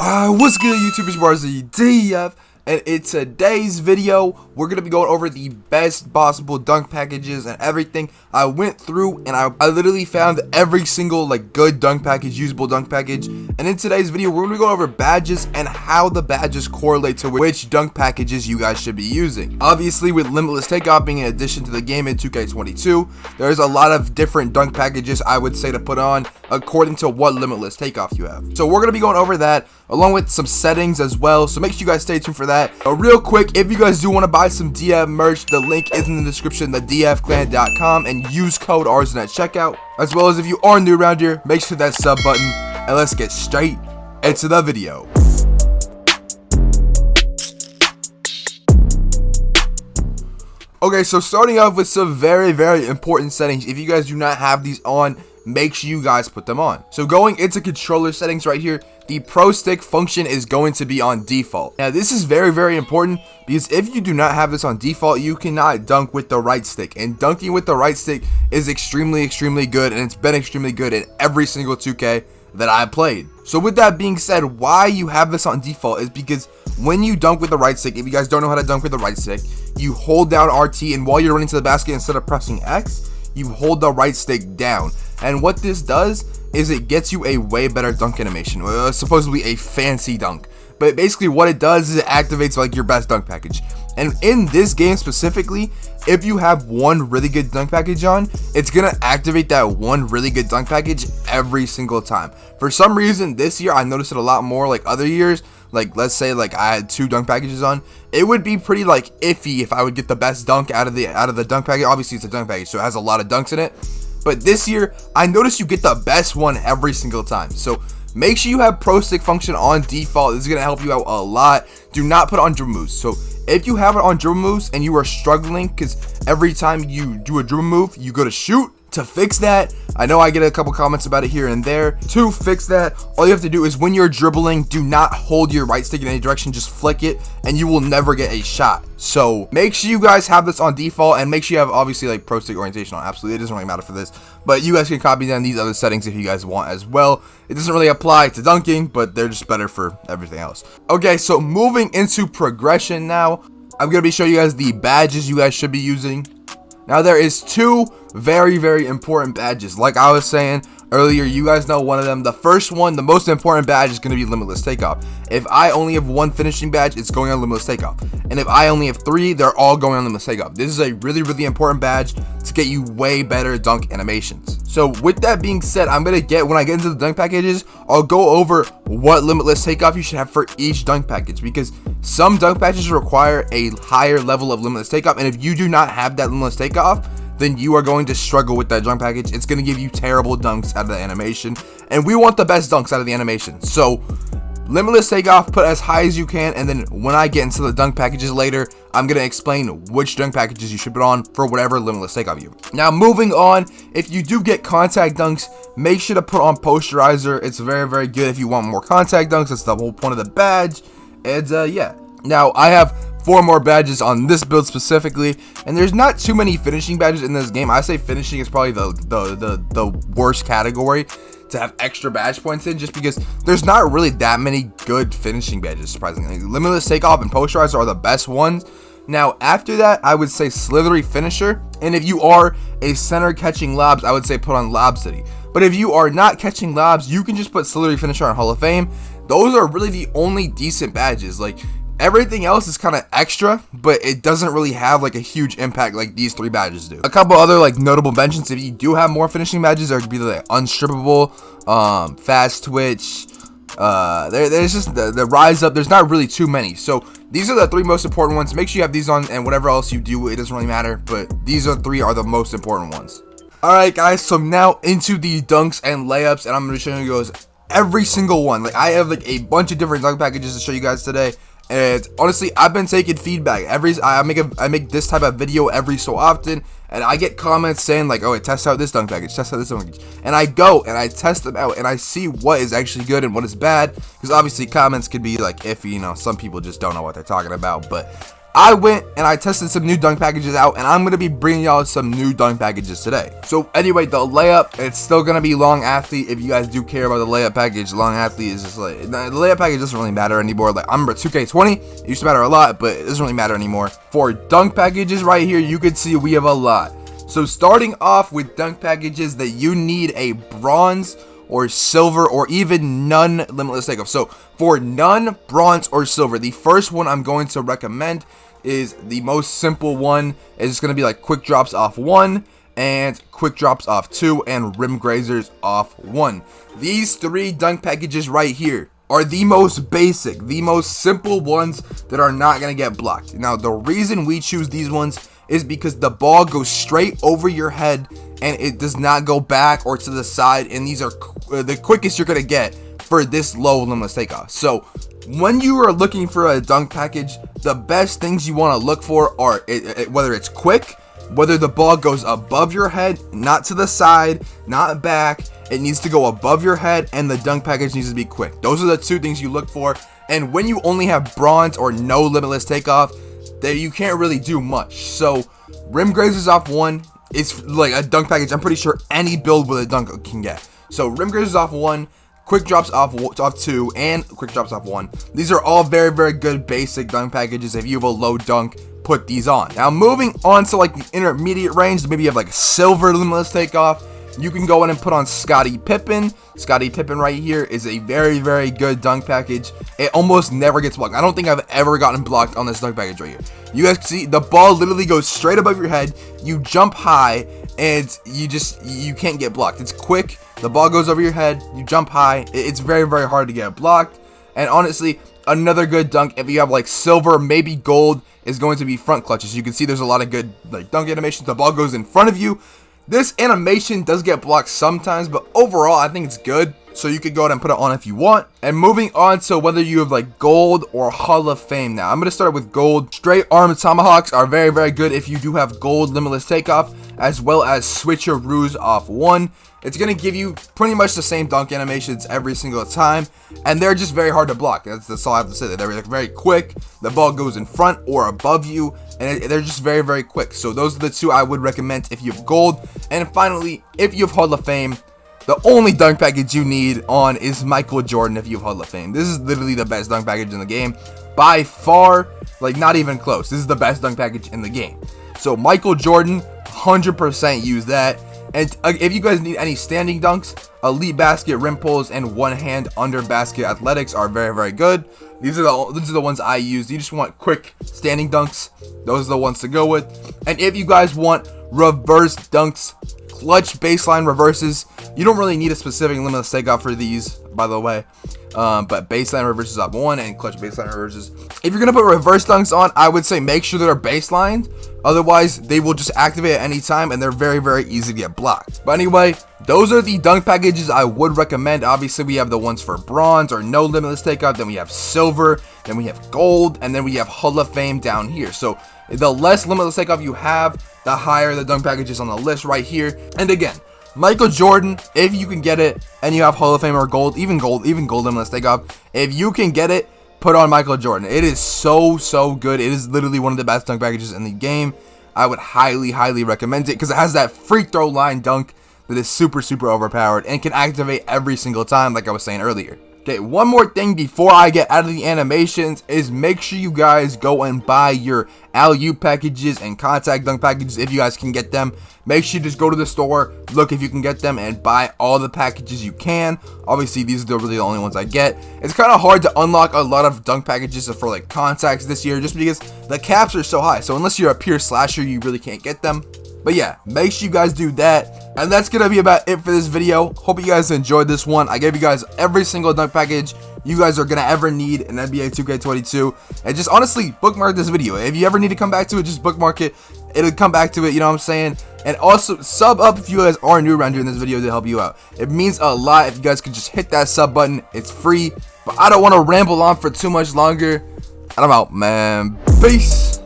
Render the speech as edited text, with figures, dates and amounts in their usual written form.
What's good, YouTube? It's Aurzyn DF, and in today's video, we're gonna be going over the best possible dunk packages and everything. I went through and I literally found every single good dunk package, usable dunk package. And in today's video, we're gonna be going over badges and how the badges correlate to which dunk packages you guys should be using. Obviously, with limitless takeoff being an addition to the game in 2K22, there's a lot of different dunk packages I would say to put on according to what limitless takeoff you have. So we're gonna be going over that along with some settings as well, so make sure you guys stay tuned for that. Real quick, if you guys do want to buy some DF merch, the link is in the description, thedfclan.com, and use code Aurzyn at checkout. As well as if you are new around here, make sure that sub button, and let's get straight into the video. Okay, so starting off with some very important settings. If you guys do not have these on, make sure you guys put them on. So going into controller settings right here, the pro stick function is going to be on default. Now this is very important because if you do not have this on default, you cannot dunk with the right stick, and dunking with the right stick is extremely good, and it's been extremely good in every single 2K that I played. So with that being said, why you have this on default is because when you dunk with the right stick, if you guys don't know how to dunk with the right stick, you hold down RT, and while you're running to the basket, instead of pressing X, you hold the right stick down. And what this does is it gets you a way better dunk animation, supposedly a fancy dunk. But basically what it does is it activates your best dunk package. And in this game specifically, if you have one really good dunk package on, it's gonna activate that one really good dunk package every single time. For some reason this year I noticed it a lot more. Like other years, let's say I had two dunk packages on, it would be pretty iffy if I would get the best dunk out of the dunk package. Obviously it's a dunk package, so it has a lot of dunks in it. But this year, I noticed you get the best one every single time. So make sure you have Pro Stick function on default. This is going to help you out a lot. Do not put on dribble moves. So if you have it on dribble moves and you are struggling, because every time you do a dribble move, you go to shoot. To fix that, I know I get a couple comments about it here and there. To fix that, all you have to do is when you're dribbling, do not hold your right stick in any direction, just flick it, and you will never get a shot. So make sure you guys have this on default, and make sure you have obviously Pro Stick orientation on. Absolutely, it doesn't really matter for this, but you guys can copy down these other settings if you guys want as well. It doesn't really apply to dunking, but they're just better for everything else. Okay, so moving into progression now, I'm gonna be showing you guys the badges you guys should be using. Now there is two very important badges. Like I was saying earlier, you guys know one of them. The first one, the most important badge, is going to be limitless takeoff. If I only have one finishing badge, it's going on limitless takeoff. And if I only have three, they're all going on limitless takeoff. This is a really important badge to get you way better dunk animations. So with that being said, when I get into the dunk packages, I'll go over what limitless takeoff you should have for each dunk package, because some dunk packages require a higher level of limitless takeoff, and if you do not have that limitless takeoff, then you are going to struggle with that dunk package. It's going to give you terrible dunks out of the animation, and we want the best dunks out of the animation. So limitless takeoff, put as high as you can, and then when I get into the dunk packages later, I'm going to explain which dunk packages you should put on for whatever limitless takeoff you have. Now moving on, if you do get contact dunks, make sure to put on posterizer. It's very good if you want more contact dunks. That's the whole point of the badge. And yeah, now I have 4 more badges on this build specifically, and there's not too many finishing badges in this game. I say finishing is probably the worst category to have extra badge points in, just because there's not really that many good finishing badges, surprisingly. Limitless takeoff and posterizer are the best ones. Now after that, I would say slithery finisher, and if you are a center catching lobs, I would say put on Lob City. But if you are not catching lobs, you can just put slithery finisher on Hall of Fame. Those are really the only decent badges. Everything else is kind of extra, but it doesn't really have a huge impact like these 3 badges do. A couple other notable mentions, if you do have more finishing badges, there could be unstrippable, fast twitch, there's just the rise up. There's not really too many. So these are the 3 most important ones. Make sure you have these on, and whatever else you do, it doesn't really matter, but these 3 are the most important ones. Alright guys, so now into the dunks and layups, and I'm going to show you guys every single one. I have a bunch of different dunk packages to show you guys today. And honestly, I've been taking feedback. I make this type of video every so often, and I get comments saying oh, test out this dunk package, test out this dunk package, and I go and I test them out, and I see what is actually good and what is bad, because obviously comments could be iffy. Some people just don't know what they're talking about. But I went and I tested some new dunk packages out, and I'm going to be bringing y'all some new dunk packages today. So anyway, the layup, it's still going to be long athlete. If you guys do care about the layup package, long athlete is just like, the layup package doesn't really matter anymore. Like, I remember 2K20, it used to matter a lot, but it doesn't really matter anymore. For dunk packages right here, you can see we have a lot. So starting off with dunk packages that you need a bronze or silver or even none limitless takeoff. So for none, bronze, or silver, the first one I'm going to recommend is the most simple one. It's going to be like quick drops off 1 and quick drops off 2 and rim grazers off 1. These 3 dunk packages right here are the most basic, the most simple ones that are not going to get blocked. Now, the reason we choose these ones is because the ball goes straight over your head and it does not go back or to the side, and these are the quickest you're gonna get for this low limitless takeoff. So when you are looking for a dunk package, the best things you want to look for are whether it's quick, whether the ball goes above your head, not to the side, not back. It needs to go above your head, and the dunk package needs to be quick. Those are the 2 things you look for. And when you only have bronze or no limitless takeoff, that you can't really do much. So rim grazers off 1 is like a dunk package I'm pretty sure any build with a dunk can get. So rim grazers off 1, quick drops off 2, and quick drops off 1. These are all very, very good basic dunk packages. If you have a low dunk, put these on. Now moving on to like the intermediate range, maybe you have like silver limitless takeoff, you can go in and put on Scottie Pippen. Scottie Pippen right here is a very, very good dunk package. It almost never gets blocked. I don't think I've ever gotten blocked on this dunk package right here. You guys can see the ball literally goes straight above your head. You jump high and you can't get blocked. It's quick. The ball goes over your head. You jump high. It's very, very hard to get blocked. And honestly, another good dunk, if you have like silver, maybe gold, is going to be front clutches. You can see there's a lot of good like dunk animations. The ball goes in front of you. This animation does get blocked sometimes, but overall I think it's good. So you could go ahead and put it on if you want. And moving on to whether you have like gold or Hall of Fame. Now I'm going to start with gold. Straight arm tomahawks are very, very good if you do have gold limitless takeoff, as well as switcheroos off 1. It's going to give you pretty much the same dunk animations every single time, and they're just very hard to block. That's all I have to say. They're very quick. The ball goes in front or above you, and they're just very, very quick. So those are the 2 I would recommend if you have gold. And finally, if you have Hall of Fame, the only dunk package you need on is Michael Jordan if you have Hall of Fame. This is literally the best dunk package in the game. By far, like not even close. This is the best dunk package in the game. So Michael Jordan, 100% use that. And if you guys need any standing dunks, elite basket rim pulls and one hand under basket athletics are very, very good. These are the ones I use. You just want quick standing dunks. Those are the ones to go with. And if you guys want reverse dunks, clutch baseline reverses, you don't really need a specific limitless takeoff for these, by the way. But baseline reverses up 1 and clutch baseline reverses. If you're gonna put reverse dunks on, I would say make sure they're baselined. Otherwise, they will just activate at any time, and they're very, very easy to get blocked. But anyway, those are the dunk packages I would recommend. Obviously, we have the ones for bronze or no limitless takeoff. Then we have silver. Then we have gold, and then we have Hall of Fame down here. So the less limitless takeoff you have, the higher the dunk packages on the list right here. And again, Michael Jordan, if you can get it, and you have Hall of Fame or gold, even gold limitless takeoff, if you can get it, put on Michael Jordan. It is so, so good. It is literally one of the best dunk packages in the game. I would highly, highly recommend it because it has that free throw line dunk that is super, super overpowered and can activate every single time, like I was saying earlier. Okay, one more thing before I get out of the animations is make sure you guys go and buy your alley-oop packages and contact dunk packages if you guys can get them. Make sure you just go to the store, look if you can get them, and buy all the packages you can. Obviously, these are really the only ones I get. It's kind of hard to unlock a lot of dunk packages for like contacts this year just because the caps are so high. So unless you're a pure slasher, you really can't get them. But yeah, make sure you guys do that. And that's going to be about it for this video. Hope you guys enjoyed this one. I gave you guys every single dunk package you guys are going to ever need in NBA 2K22. And just honestly, bookmark this video. If you ever need to come back to it, just bookmark it. It'll come back to it, you know what I'm saying? And also, sub up if you guys are new around here in this video to help you out. It means a lot if you guys could just hit that sub button. It's free. But I don't want to ramble on for too much longer. And I'm out, man. Peace.